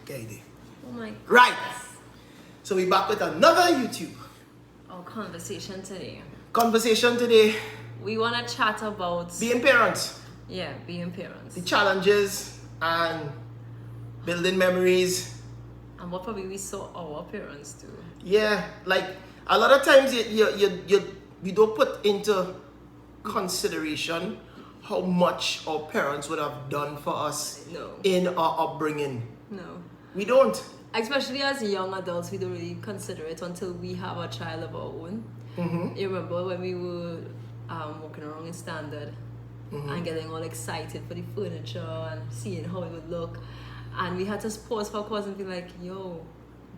Okay. Oh my God. Right. So we back with another YouTube Our conversation today. We want to chat about being parents. Yeah, being parents. The challenges and building memories. And what probably we saw our parents do. Yeah, like a lot of times you don't put into consideration how much our parents would have done for us in our upbringing. No. We don't. Especially as young adults, we don't really consider it until we have a child of our own. Mm-hmm. You remember when we were walking around in Standard and getting all excited for the furniture and seeing how it would look. And we had to pause for a pause and be like, yo,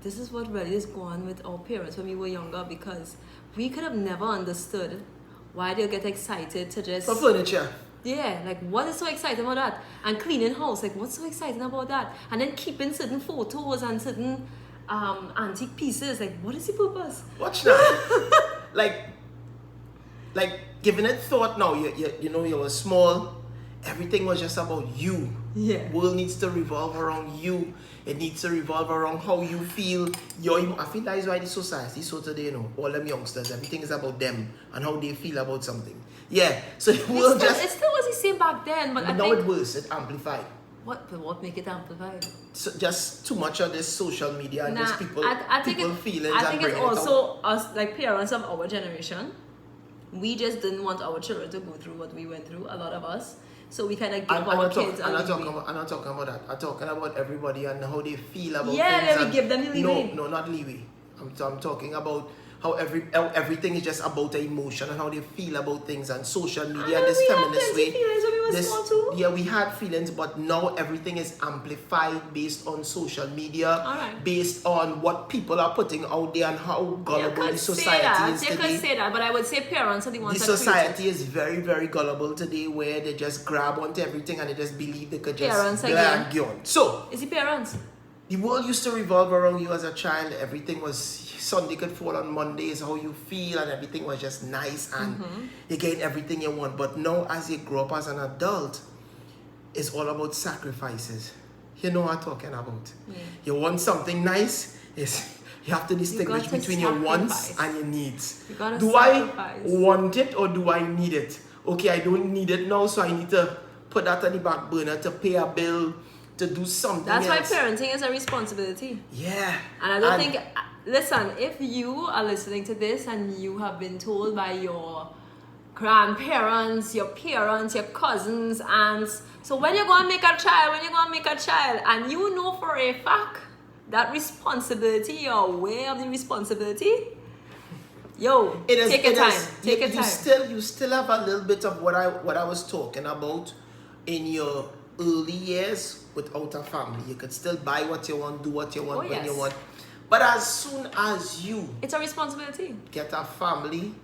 this is what really is going on with our parents when we were younger, because we could have never understood why they'll get excited to just... For furniture. Yeah, like what is so exciting about that? And cleaning house, like what's so exciting about that? And then keeping certain photos and certain antique pieces, like what is the purpose? Watch that. like giving it thought now, you know, you were small, everything was just about you. Yeah. World needs to revolve around you. It needs to revolve around how you feel. I feel that is why the society so today, you know, all them youngsters, everything is about them and how they feel about something. Yeah. So it still was the same back then, but now it was, it amplified. What make it amplified? So just too much of this social media and just people feelings. I think it's also us, like parents of our generation. We just didn't want our children to go through what we went through, a lot of us. So we kind of give our kids I'm not talking about that. I'm talking about everybody and how they feel about things. Yeah, we give them the leeway. No, not leeway. I'm talking about how everything is just about the emotion and how they feel about things and social media and this feminist way. We had feelings, but now everything is amplified based on social media, based on what people are putting out there and how gullible the society is today. You could say that, but I would say parents are the ones that society is very, very gullible today, where they just grab onto everything and they just believe they could just blank on. So, is it parents? The world used to revolve around you as a child. Everything was, Sunday could fall on Mondays, how you feel, and everything was just nice, and you get everything you want. But now, as you grow up as an adult, it's all about sacrifices. You know what I'm talking about. Yeah. You want something nice, you have to distinguish between your wants and your needs. Do I want it or do I need it? Okay, I don't need it now, so I need to put that on the back burner to pay a bill, to do something else. That's why parenting is a responsibility. Yeah. And I don't think... Listen, if you are listening to this and you have been told by your grandparents, your parents, your cousins, aunts, so when you're going to make a child, and you know for a fact that responsibility, you're aware of the responsibility, take your time. You still have a little bit of what I was talking about in your early years without a family. You could still buy what you want, do what you want when you want. But as soon as you... It's a responsibility. ...get a family,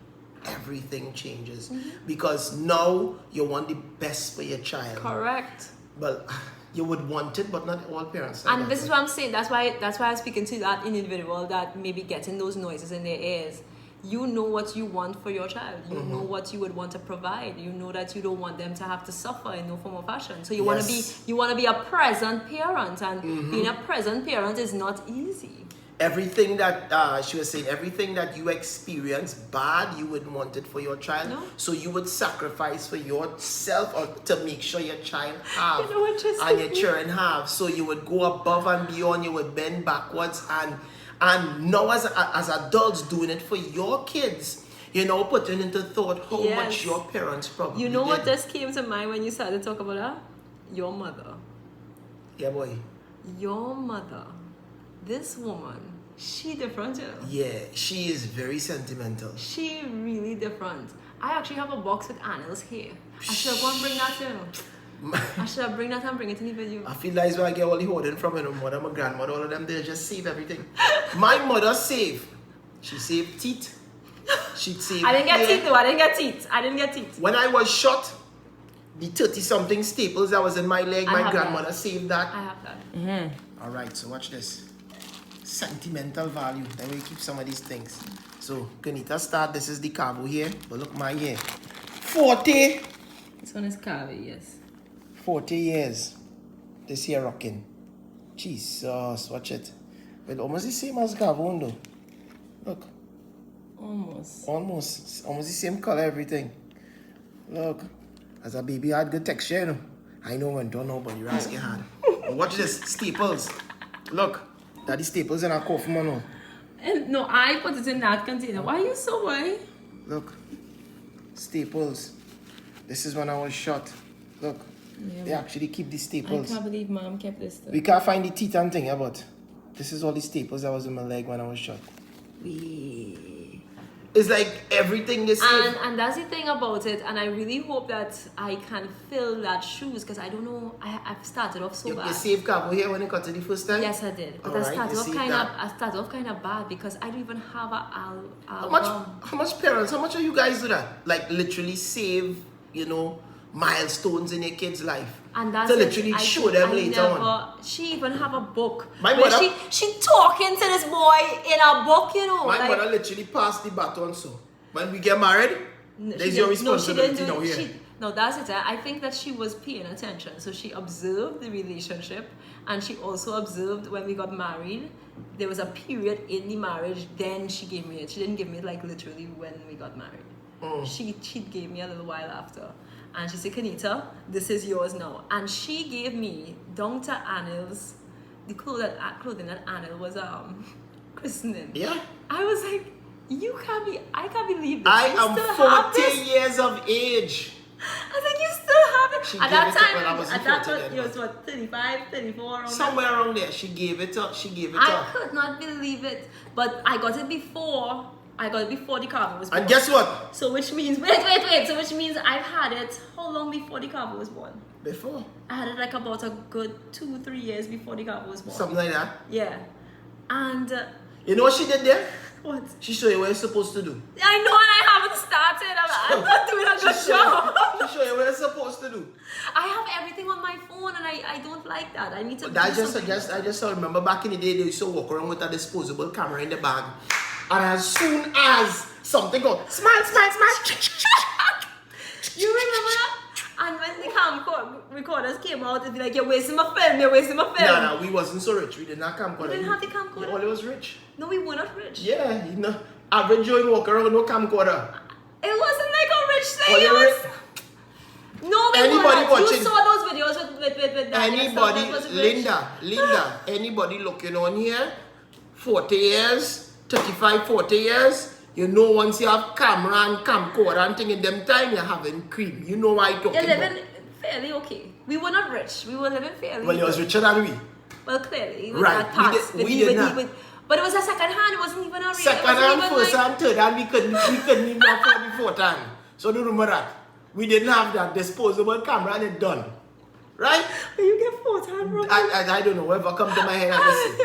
everything changes. Because now you want the best for your child. Correct. Well, you would want it, but not all parents. And this is what I'm saying. That's why I'm speaking to that individual that may be getting those noises in their ears. You know what you want for your child. You know what you would want to provide. You know that you don't want them to have to suffer in no form or fashion. So you want to be a present parent, and being a present parent is not easy. Everything that she was saying, everything that you experience bad, you wouldn't want it for your child. No. So you would sacrifice for yourself or to make sure your child have and your children have. So you would go above and beyond. You would bend backwards and now as adults doing it for your kids, putting into thought how much your parents probably did. What just came to mind when you started to talk about that? Your mother. Yeah, boy. Your mother. This woman, she different, Yeah, she is very sentimental. She really different. I actually have a box with Anna's hair. I should have gone bring that I should have bring that and bring it in the video. I feel that's where I get all the hoarding from, my mother, my grandmother, all of them, they just save everything. My mother saved. She saved teeth. She'd save I didn't get teeth though, I didn't get teeth. When I was shot, the 30-something staples that was in my leg, my grandmother saved that. I have that. Alright, so watch this. Sentimental value. Then we keep some of these things. So, Kanita start. This is the cabo here. But look, my hair. 40. This one is cabo, yes. 40 years. This here rocking. Jesus, watch it. Well, almost the same as Gavon though. Look. Almost the same color, everything. Look. As a baby had good texture, you know. I know when don't know, but you're asking hard. Watch this, staples. Look. That is staples in our coffee, man. And no, I put it in that container. Why are you so worried? Look. Staples. This is when I was shot. Look. Yeah, they actually keep the staples. I can't believe Mom kept this stuff. We can't find the teeth and thing, yeah, but this is all the staples that was in my leg when I was shot. It's like everything is safe. And that's the thing about it, and I really hope that I can fill that shoes, because I don't know, I've started off so bad. You saved carbo here when you cut it the first time? Yes, I did. But I started off kind of bad because I don't even have a album. How much parents, how much are you guys do that? Like literally save, you know, milestones in your kid's life. And that's to literally show them later on. She even have a book. My mother, she talking to this boy in a book, you know. My mother literally passed the baton, so when we get married, there's your responsibility now here. No, that's it. I think that she was paying attention. So she observed the relationship, and she also observed when we got married. There was a period in the marriage, then she gave me it. She didn't give me it like literally when we got married. She gave me a little while after. And she said, Kanita, this is yours now. And she gave me down to Anil's, the clothing that Anil was christening. Yeah. I was like, I can't believe this. I am 40 years of age. I was like, you still have it. She at gave that it time, when I was at that time, it was what, 35, 34? Somewhere around there. She gave it up. I could not believe it. But I got it before. The carver was born. And guess what? So which means, wait. So which means I've had it, how long before the carver was born? Before? I had it like about a good 2-3 years before the carver was born. Something like that? Yeah. And... you know what she did there? What? She showed you what you're supposed to do. I know, and I haven't started. I'm not doing a good job. She showed you what you're supposed to do. I have everything on my phone, and I don't like that. I need to I just remember back in the day, they used to walk around with a disposable camera in the bag. And as soon as something goes, smile. You remember that? And when the camcorder recorders came out, it'd be like, you're wasting my film. No, we wasn't so rich. We didn't have camcorder. We didn't have the camcorder? All was rich. No, we were not rich. Yeah, you know, average Joe walk around with no camcorder. It wasn't like a rich thing. No, anybody watching? You saw those videos with that. Anybody, Linda, anybody looking on here, 40 years, 35, 40 years, you know once you have camera and camcorder and thing in them time, you're having cream. You know why I'm talking You're living fairly okay. We were not rich. We were living fairly well, you was richer than we. Well, clearly. Right. We did not. But it was a second hand. It wasn't even a real. Second hand, first hand, third hand, we couldn't even afford the fourth hand. So don't remember that. We didn't have that disposable camera and it done. Right? But you get fourth hand, bro. I don't know. Whatever come to my head, I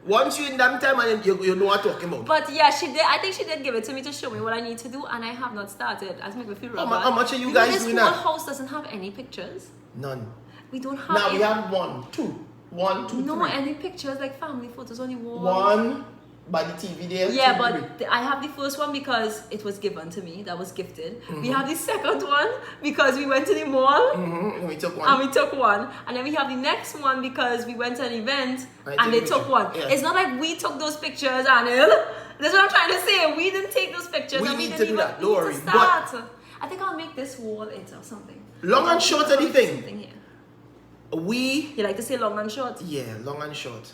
once you in that time, and you know what I'm talking about. But yeah, she did. I think she did give it to me to show me what I need to do, and I have not started. As make me feel bad. How much are you guys doing now? This whole house doesn't have any pictures. None. We don't have. Now we have one, two, no, three. Any pictures like family photos on the wall. One by the TV there. Yeah, but I have the first one because it was given to me. That was gifted. We have the second one because we went to the mall. And we took one. And then we have the next one because we went to an event and they took one. Yeah. It's not like we took those pictures, Anil. That's what I'm trying to say. We didn't take those pictures. We and need we to didn't do that. Don't worry. Start. I think I'll make this wall it or something. Long and short of the thing. Here. You like to say long and short? Yeah, long and short.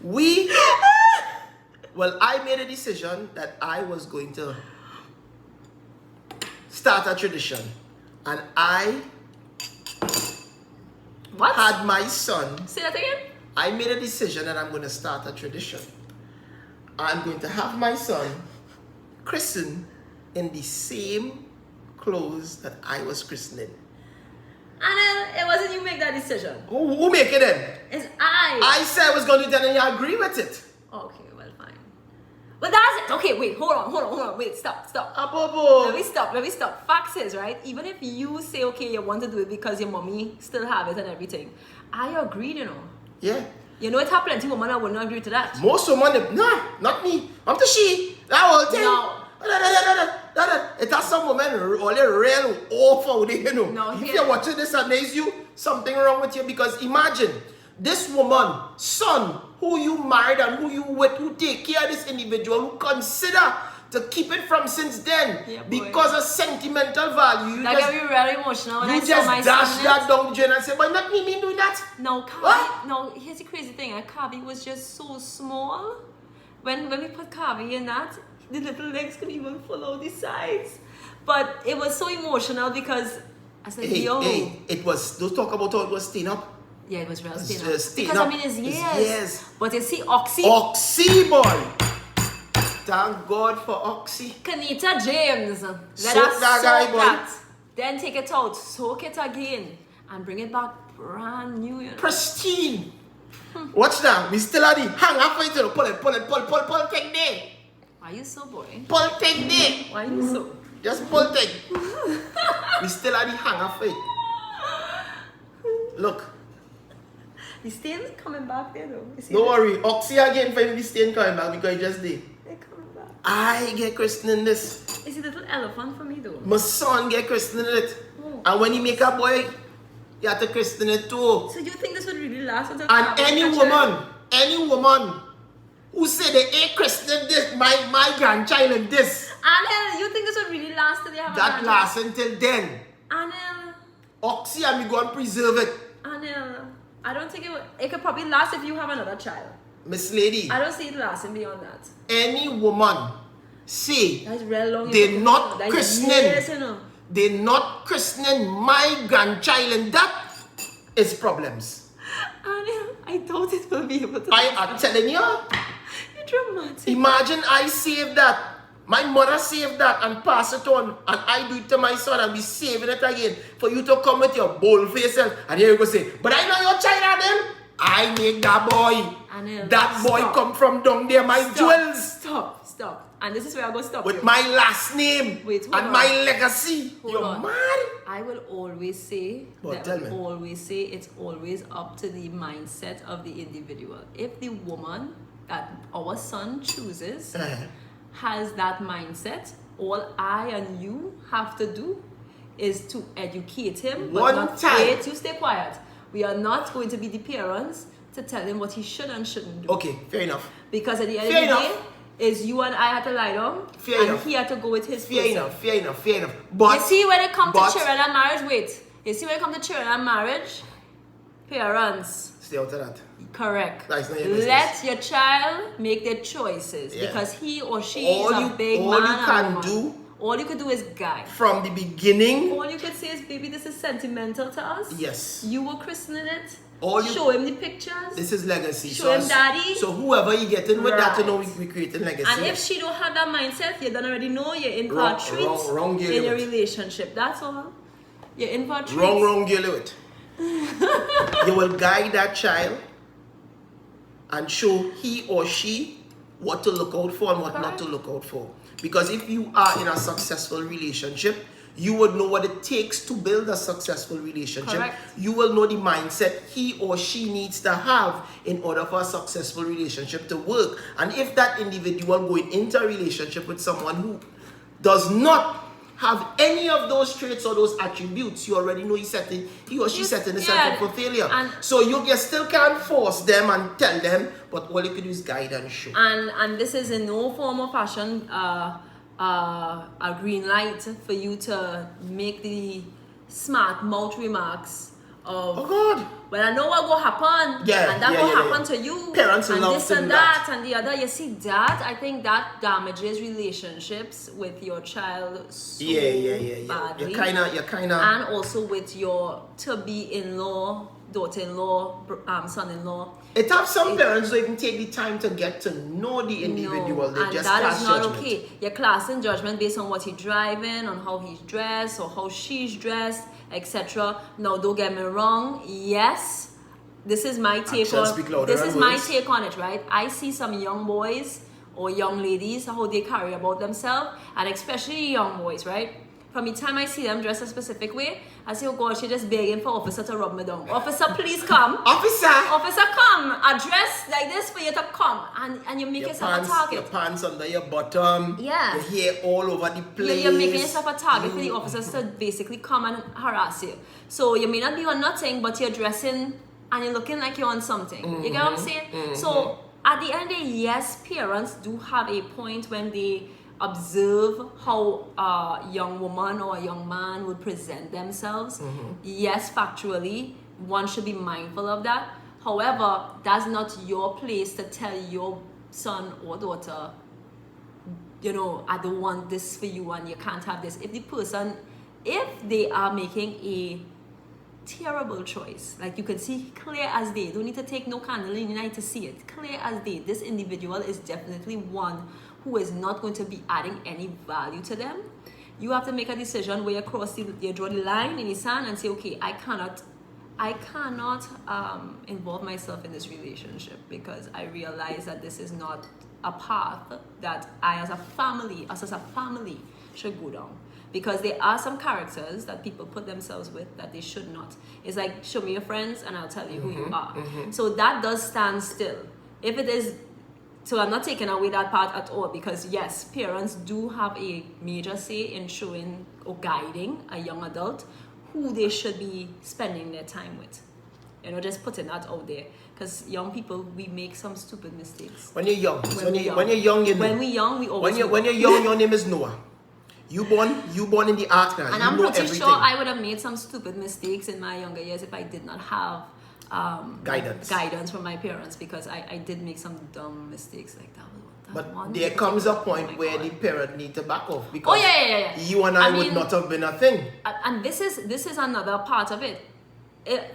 Well, I made a decision that I was going to start a tradition. And I had my son. Say that again? I made a decision that I'm going to start a tradition. I'm going to have my son christened in the same clothes that I was christening. And it wasn't you make that decision. Who make it then? It's I. I said I was going to do that and you agree with it. Okay, well, fine. But that's it. Okay, wait, hold on. Wait, stop. Abobo. Let me stop. Facts is, right? Even if you say, okay, you want to do it because your mommy still have it and everything, I agree, you know. Yeah. You know, it have plenty women that wouldn't agree to that. Most women, no, not me. I'm the she. That whole thing. No. It has some women only real awful, you know. No, if you're watching this and there's you, something wrong with you, because imagine this woman, son, who you married and who you with, who take care of this individual, who consider to keep it from since then, Yeah, boy. because of sentimental value. That got me really emotional when I you saw just my dash son. that down the drain and say, but not me doing that. No, What? Kavi, no, here's the crazy thing. Kavi was just so small. When we put Kavi in that, the little legs couldn't even follow the sides. But it was so emotional because I said, yo. Hey, it was, don't talk about how it was staying up. Yeah, it was real It's staying up. just staying Because up. I mean, it's It's years. years. But you see, Oxy, Oxy, boy. Thank God for Oxy. Kanita James, let Soak us that guy, soak boy. that. Then take it out, soak it again, and bring it back brand new. You know? Pristine. Watch now. We still at the hang up for it. Pull, take there. Why you so boy? Pull, take there. Why you so? Just pull, take. We still at the hang up for it. Look. The stain's coming back there though. You see Don't that? worry. Oxy again for the stain coming back because he just did. They're coming back. I get christening this. It's a little elephant for me though. My son get christening it. Oh. And when he make a boy, you have to christen it too. So you think this would really last until And Kavi any woman who say they ain't christening this, my grandchild in this, Anil, you think this would really last till they have that a lasts until then. Anil, Oxy and me go and preserve it. Anil, I don't think it could probably last if you have another child. Miss Lady, I don't see it lasting beyond that. any woman say That's real long. They're not That's christening. years, you know. they not christening my grandchild, and that is problems. Anil, I doubt it will be able to. I am telling you. You're dramatic. Imagine I save that. My mother saved that and pass it on, and I do it to my son and be saving it again for you to come with your bold face self and here you go say, but I know your child Adam. I make that boy. Anil, That boy stop. come from down there, my jewels, Stop. And this is where I go stop with you. my last name Wait, hold and on. my legacy. Hold You're on. mad? I will always say Well, tell me. it's always up to the mindset of the individual. If the woman that our son chooses has that mindset, all I and you have to do is to educate him. But One not, time. wait, you stay quiet. We are not going to be the parents to tell him what he should and shouldn't do. Okay, fair enough. Because at the end Fair of the enough. day, is you and I had to lie down, Fair and enough. he had to go with his Fair person. enough. But You see, when it comes but- to children and marriage, wait. You see, when it comes to children and marriage, parents, stay out of that. correct. That's not your business. Let your child make their choices Yeah. because he or she All is you- a big all man you and can woman. do- All you could do is guide. From the beginning, All you could say is, baby, this is sentimental to us. yes. You were christening it. All you- Show him the pictures. This is legacy. Show him daddy. So whoever you get in with that, you know, Right. we creating legacy. And if she don't have that mindset, you don't already know you're in for Wrong- a treat wrong girl in your with it. relationship. That's all. You're in for a treat. wrong girl with you will guide that child and show he or she what to look out for and what not to look out for. Because if you are in a successful relationship, you would know what it takes to build a successful relationship. Correct. You will know the mindset he or she needs to have in order for a successful relationship to work. And if that individual going into a relationship with someone who does not have any of those traits or those attributes, you already know he or she setting himself up for failure. And- So you still can't force them and tell them, but all you can do is guide and show. And this is in no form or fashion a green light for you to make the smart mouth remarks of, Oh God. well, I know what will happen, Yeah, and that yeah, will yeah, happen yeah. to you, Parents and love this to and do that, that. and the other. You see that? I think that damages relationships with your child so Yeah. badly. You're kind of. And also with your to-be-in-law, daughter-in-law, son-in-law. It have some parents who even take the time to get to know the individual. They and just that cast is not judgment. okay. You're classing judgment based on what he's driving, on how he's dressed, or how she's dressed, etc. Now, don't get me wrong. Yes, this is my take Actions speak louder this than is my words. take on it, right? I see some young boys or young ladies how they carry about themselves, and especially young boys, right? from the time I see them dressed a specific way, I say, oh God, she just begging for officer to rub me down. Officer, please come. Officer, come. A dress like this for you to come. And you make yourself a target. Your pants under your bottom. Yeah. Your hair all over the place. You're making yourself a target for the officers to basically come and harass you. So you may not be on nothing, but you're dressing and you're looking like you're on something. You get what I'm saying? So at the end of the day, yes, parents do have a point when they observe how a young woman or a young man would present themselves. Yes, factually, one should be mindful of that. However, that's not your place to tell your son or daughter, you know, I don't want this for you and you can't have this. If they are making a terrible choice, like you can see clear as day, don't need to take no candle in the night to see it, clear as day, this individual is definitely one who is not going to be adding any value to them. You have to make a decision where you draw the line in the sand and say, okay, I cannot involve myself in this relationship because I realize that this is not a path that I as a family should go down. Because there are some characters that people put themselves with that they should not. It's like, show me your friends and I'll tell you who you are. So that does stand still. If it is, so I'm not taking away that part at all, because yes, parents do have a major say in showing or guiding a young adult who they should be spending their time with. You know, just putting that out there. Because young people, we make some stupid mistakes. When you're young. When you're young, you know. When we're young, we always when you're young, your name is Noah. You born in the ark now. And I'm pretty sure I would have made some stupid mistakes in my younger years if I did not have guidance from my parents, because I did make some dumb mistakes like that. But there comes a point where the parent need to back off, because you and I would mean, not have been a thing. And this is another part of it.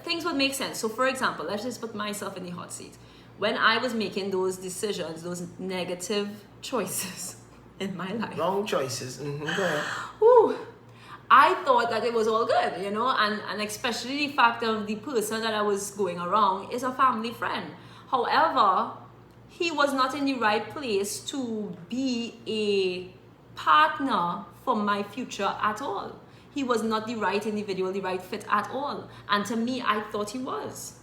Things would make sense. So for example, let's just put myself in the hot seat. When I was making those decisions, those negative choices in my life. Wrong choices. Go ahead. Ooh, I thought that it was all good, you know, and especially the fact of the person that I was going around is a family friend. However, he was not in the right place to be a partner for my future at all. He was not the right individual, the right fit at all. And to me, I thought he was.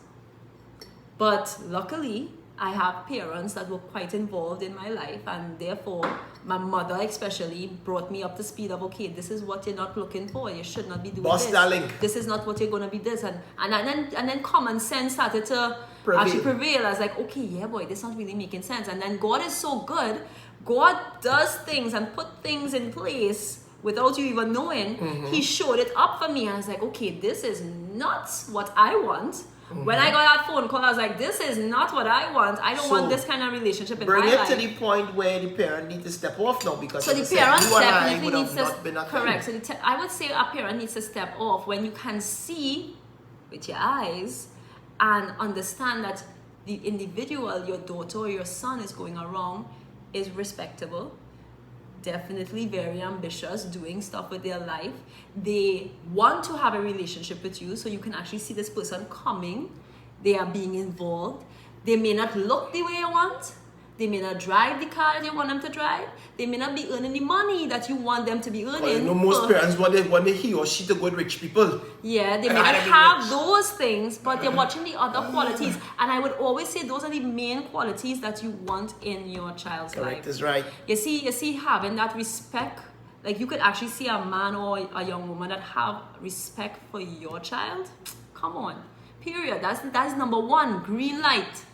But luckily, I have parents that were quite involved in my life, and therefore my mother especially brought me up to speed of, okay, this is what you're not looking for. You should not be doing Boss this. darling. This is not what you're going to be this. And then common sense started to Prevail. prevail. I was like, okay, yeah, boy, this is not really making sense. And then God is so good. God does things and put things in place without you even knowing. He showed it up for me. I was like, okay, this is not what I want. When I got that phone call, I was like, this is not what I want. I don't want this kind of relationship in my life. Bring it to the point where the parent needs to step off now, because so the parent definitely needs to correct. So I would say a parent needs to step off when you can see with your eyes and understand that the individual, your daughter or your son, is going around is respectable, definitely very ambitious, doing stuff with their life. They want to have a relationship with you, so you can actually see this person coming. They are being involved. They may not look the way you want. They may not drive the car that you want them to drive. They may not be earning the money that you want them to be earning. Well, you know, most parents want he or she to go with rich people. Yeah, they may not have those things, but they're watching the other qualities. And I would always say those are the main qualities that you want in your child's life. Correct, is right. You see, having that respect, like you could actually see a man or a young woman that have respect for your child. Come on, period. That's number one. Green light,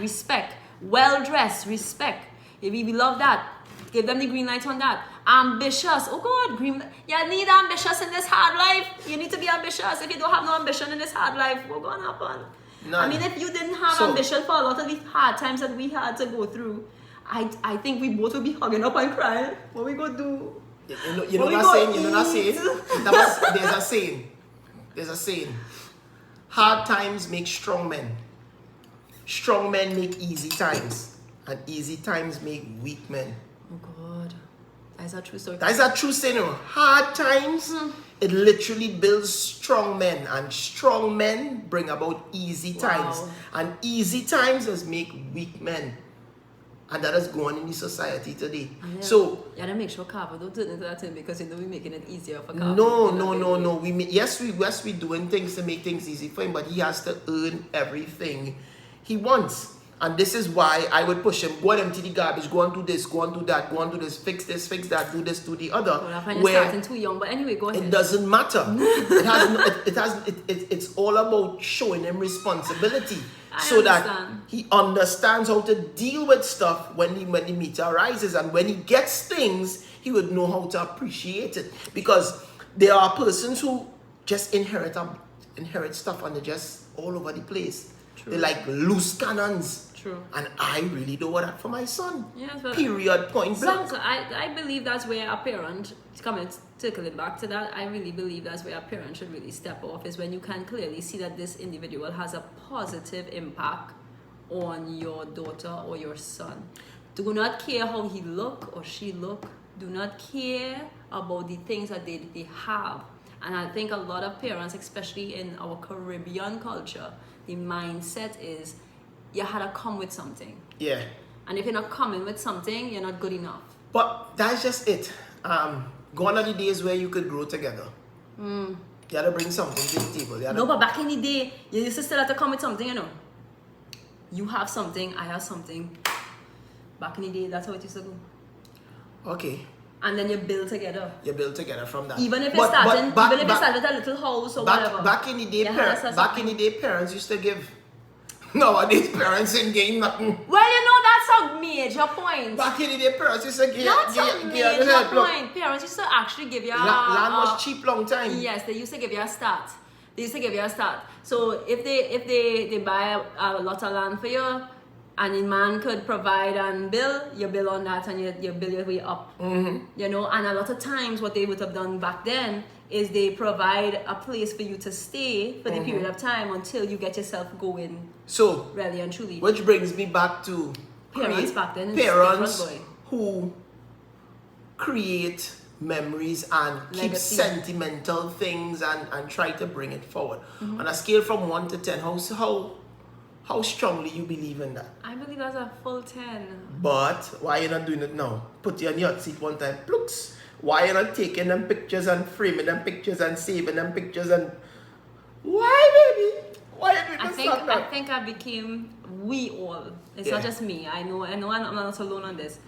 respect. Well-dressed, respect. If we love that, give them the green light on that. Ambitious. Oh God, green light. You need ambitious in this hard life. You need to be ambitious. If you don't have no ambition in this hard life, what's going to happen? None. I mean, if you didn't have ambition for a lot of the hard times that we had to go through, I think we both would be hugging up and crying. What we gonna do? You know that saying? There's a saying. Hard times make strong men. Strong men make easy times, and easy times make weak men. Oh God, that's a true story. That is a true saying. Hard times, it literally builds strong men, and strong men bring about easy times, and easy times just make weak men. And that is going on in the society today. Yeah. So you gotta make sure Carver don't turn into that thing because you know we're making it easier for Carver. no. Yes, we're doing things to make things easy for him, but he has to earn everything he wants. And this is why I would push him, go and empty the garbage, go and do this, go and do that, go and do this, fix that, do this, do the other. Well, I find you're starting too young, but anyway, go ahead. It doesn't matter. It's all about showing him responsibility. So that he understands how to deal with stuff when the meter arises, and when he gets things, he would know how to appreciate it. Because there are persons who just inherit stuff and they're just all over the place. True. They're like loose cannons. True. And I really don't want that for my son. Yes, but period, point blank. So I believe that's where a parent, circling back to that, I really believe that's where a parent should really step off, is when you can clearly see that this individual has a positive impact on your daughter or your son. Do not care how he look or she look. Do not care about the things that they have. And I think a lot of parents, especially in our Caribbean culture, the mindset is you had to come with something. Yeah. And if you're not coming with something, you're not good enough. But that's just it. Gone are the days where you could grow together. You had to bring something to the table. No, but back in the day, you used to still have to come with something, you know. You have something, I have something. Back in the day, that's how it used to go. Okay. And then you build together. You build together from that. Even if you start with a little house or whatever. Back in the day, parents used to give. Nowadays, parents ain't getting nothing. Well, you know, that's a major point. Back in the day, parents used to give. That's a major point. Parents used to actually give you land was cheap long time. Yes, they used to give you a start. So if they buy a lot of land for you, and the man could provide and bill, you bill on that and you bill your way up. You know, and a lot of times what they would have done back then is they provide a place for you to stay for the period of time until you get yourself going. So, really and truly. Which brings me back to parents back then. Parents who create memories and keep sentimental things and try to bring it forward. On a scale from 1 to 10, how strongly you believe in that? I believe that's a full 10. But why are you not doing it now? Put you on your seat one time, plooks. Why are you not taking them pictures and framing them pictures and saving them pictures and... Why, baby? Why are you doing that? I think I became, we all, it's not just me. I know I'm not alone on this.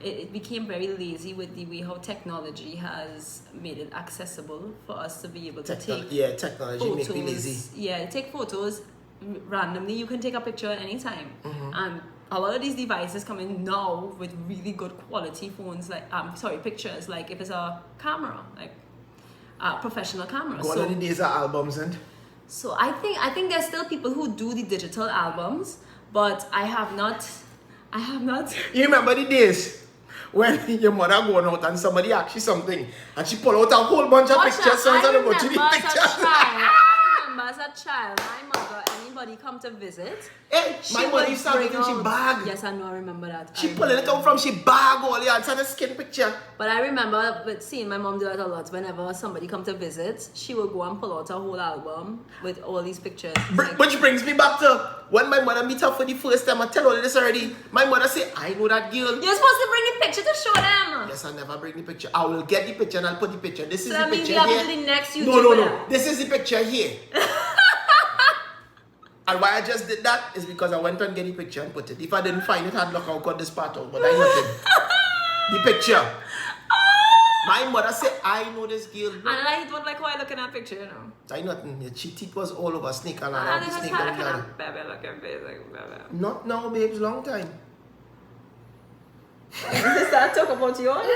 It became very lazy with the way how technology has made it accessible for us to be able to take technology photos. Make me lazy. Yeah, take photos randomly. You can take a picture at any time. And a lot of these devices come in now with really good quality phones, like pictures, like if it's a camera, like a professional camera. Gone are the days of albums, and so I think there's still people who do the digital albums, but I have not. You remember the days when your mother going out and somebody asked you something and she pull out a whole bunch of pictures and go to the pictures. As a child, my mother, anybody come to visit, hey, my mother used to have it in she bag. Yes, I know, I remember that. She pulling it out from she bag all the and a skin picture. But I remember seeing my mom do that a lot. Whenever somebody come to visit, she would go and pull out a whole album with all these pictures. Which brings me back to when my mother meet her for the first time. I tell all this already. My mother say, I know that girl. You're supposed to bring the picture to show them. Yes, I never bring the picture. I will get the picture and I'll put the picture. This is the picture here. Have to the next YouTube no. This is the picture here. And why I just did that is because I went and get the picture and put it. If I didn't find it, I'd look out, got this part out. But I nothing. The picture. My mother said, I know this girl. And I don't like how I look in that picture, you know. I nothing. Your teeth was all over snake and all that. Not now, babes, long time. Is that talk about yours?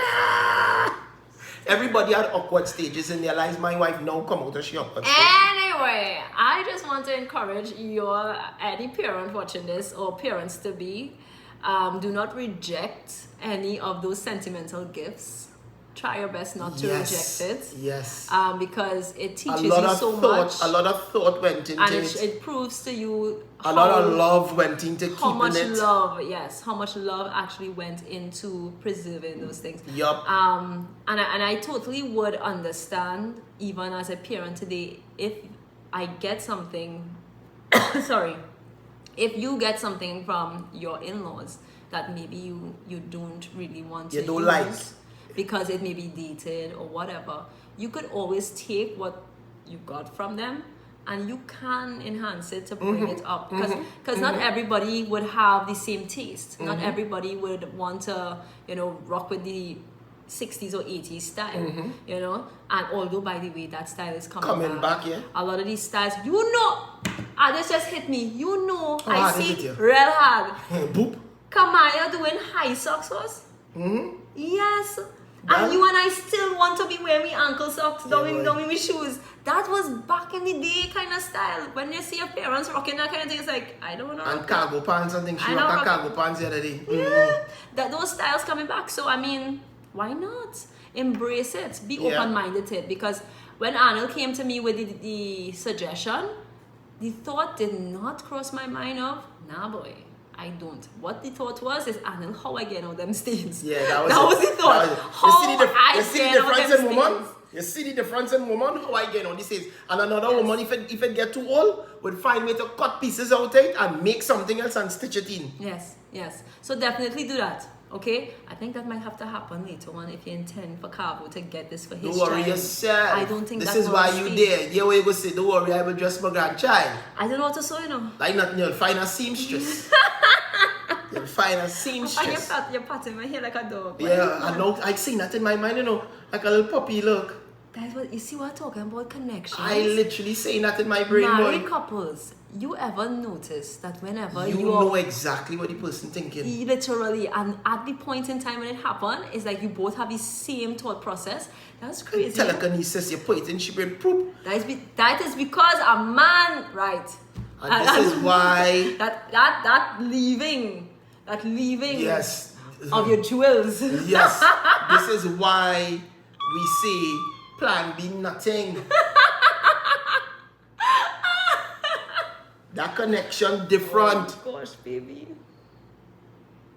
Everybody had awkward stages in their lives. My wife now come out and she awkward. Anyway, I just want to encourage any parent watching this or parents to be, do not reject any of those sentimental gifts. Try your best not to reject it. Yes. Because it teaches you so much. A lot of thought went into it. And it proves to you a lot of love went into keeping it. How much love actually went into preserving those things. Yup. And I totally would understand, even as a parent today, if I get something, if you get something from your in-laws that maybe you don't really want You to don't use like. because it may be dated or whatever. You could always take what you got from them and you can enhance it to bring it up, because not everybody would have the same taste. Not everybody would want to, you know, rock with the 60s or 80s style, you know. And although, by the way, that style is coming back, yeah. a lot of these styles, you know, this just hit me, you know, How I hard see is it, yeah? real hard. Boop. Kamaya doing high socks was? Yes. And you and I still want to be wearing ankle socks, down in my shoes. That was back in the day kind of style. When you see your parents rocking that kind of thing, it's like, I don't know. And cargo pants and things. She I rock know. a cargo pants the other day. Yeah. That those styles coming back. So I mean, why not? Embrace it. Be open-minded to it. Because when Arnold came to me with the suggestion, the thought did not cross my mind of, nah boy, I don't. What the thought was is, Arnold, how I get out them stains. Yeah, that was the thought. You see the difference in woman? You see the difference in woman? How I get on this is. And another woman, if it get too old, would find way to cut pieces out of it and make something else and stitch it in. Yes. So definitely do that. Okay? I think that might have to happen later on if you intend for Cabo to get this for his Don't worry child. yourself. I don't think this that's is why you there. Yeah, where you go say, don't worry, I will dress my grandchild. I don't know what to say, you know. Like nothing, you'll find a seamstress. You'll find a seamstress. You're patting my hair like a dog. Yeah, I know. I see that in my mind, you know, like a little puppy look. That's what you see. What I'm talking about, connections. I literally say that in my brain. Married boy. couples, you ever notice that whenever you you know exactly what the person thinking. Literally, and at the point in time when it happened, it's like you both have the same thought process. That's crazy. Telekinesis, you put it in, she brain, poop. That is because a man, right? And this is why that leaving yes of your jewels. Yes, this is why we say plan B nothing. That connection different. Oh gosh, baby.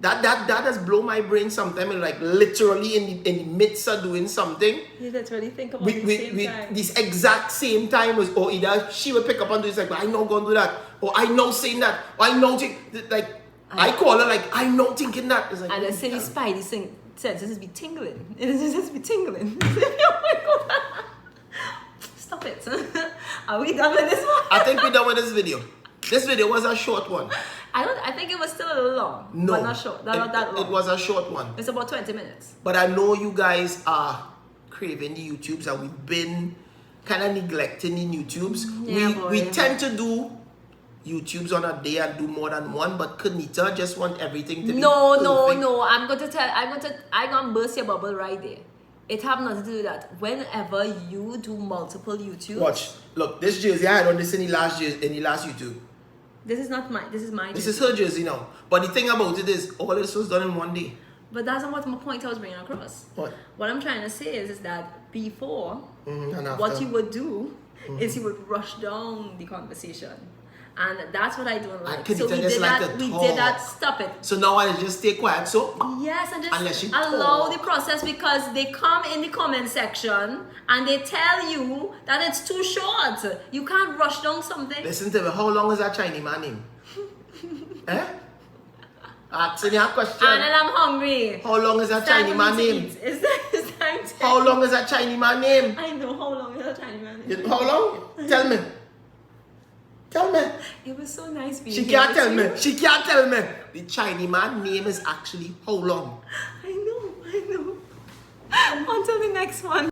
That has blown my brain sometimes. Like literally in the midst of doing something. You literally think about the same time. This exact same time was, or either she would pick up and do this like, I know gonna do that, or I know saying that, or I know like I call her like I know thinking that. It's like, and the silly spidey senses be tingling. It is just be tingling. Oh my God. Stop it. Are we done with this one? I think we're done with this video. This video was a short one. I think it was still a little long. No, but not short. Not that long. It was a short one. It's about 20 minutes. But I know you guys are craving the YouTubes, and we've been kind of neglecting the YouTubes. Yeah, we tend to do YouTubes on a day and do more than one, but Kanita just want everything to be perfect. No. I'm gonna burst your bubble right there. It have nothing to do with that. Whenever you do multiple YouTubes. Watch. Look, this jersey, I had on this in the last YouTube. This is not mine. This is mine. This is her jersey now. But the thing about it is, all this was done in one day. But that's not what my point I was bringing across. What? What I'm trying to say is that before, and after. what you would do is you would rush down the conversation. And that's what I don't like. So we did that, stop it. So now I just stay quiet, so? Yes, and Unless just you allow talk. the process, because they come in the comment section and they tell you that it's too short. You can't rush down something. Listen to me, how long is that Chinese man name? Eh? Asking you a question. And then I'm hungry. How long is that Chinese man name? It's time to How long is that Chinese man name? I know how long is that Chinese man name. How long? Tell me. Tell me. It was so nice being She here can't with tell you. me. She can't tell me. The Chinese man name is actually how long? I know. Until the next one.